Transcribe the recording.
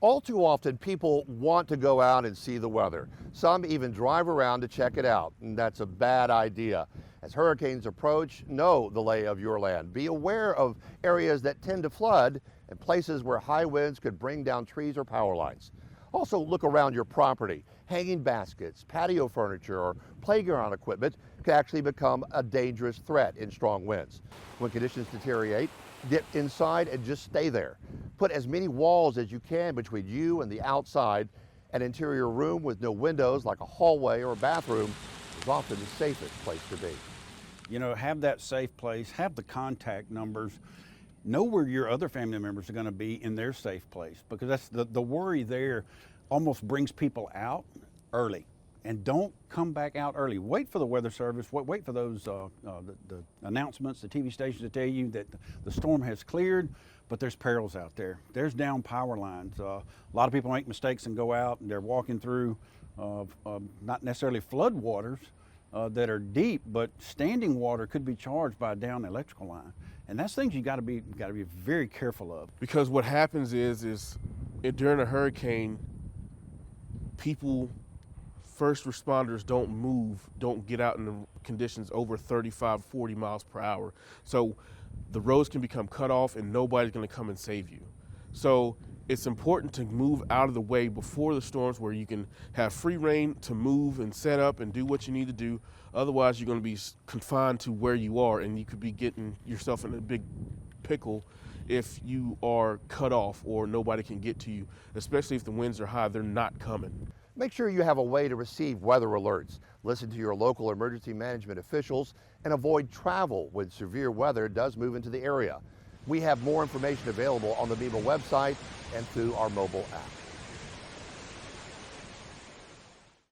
All too often, people want to go out and see the weather. Some even drive around to check it out, and that's a bad idea. As hurricanes approach, know the lay of your land. Be aware of areas that tend to flood and places where high winds could bring down trees or power lines. Also, look around your property. Hanging baskets, patio furniture, or playground equipment could actually become a dangerous threat in strong winds. When conditions deteriorate, get inside and just stay there. Put as many walls as you can between you and the outside. An interior room with no windows, like a hallway or a bathroom, is often the safest place to be. You know, have that safe place, have the contact numbers, know where your other family members are going to be in their safe place, because that's the worry there almost brings people out early. And don't come back out early. Wait for the weather service. Wait for those the announcements, the TV stations to tell you that the storm has cleared, but there's perils out there. There's down power lines. A lot of people make mistakes and go out and they're walking through not necessarily flood waters that are deep, but standing water could be charged by a down electrical line. And that's things you got to be very careful of. Because what happens is during a hurricane, first responders don't get out in the conditions over 35, 40 miles per hour. So the roads can become cut off and nobody's going to come and save you. So it's important to move out of the way before the storms, where you can have free reign to move and set up and do what you need to do. Otherwise, you're going to be confined to where you are, and you could be getting yourself in a big pickle if you are cut off or nobody can get to you, especially if the winds are high. They're not coming. Make sure you have a way to receive weather alerts. Listen to your local emergency management officials and avoid travel when severe weather does move into the area. We have more information available on the MEMA website and through our mobile app.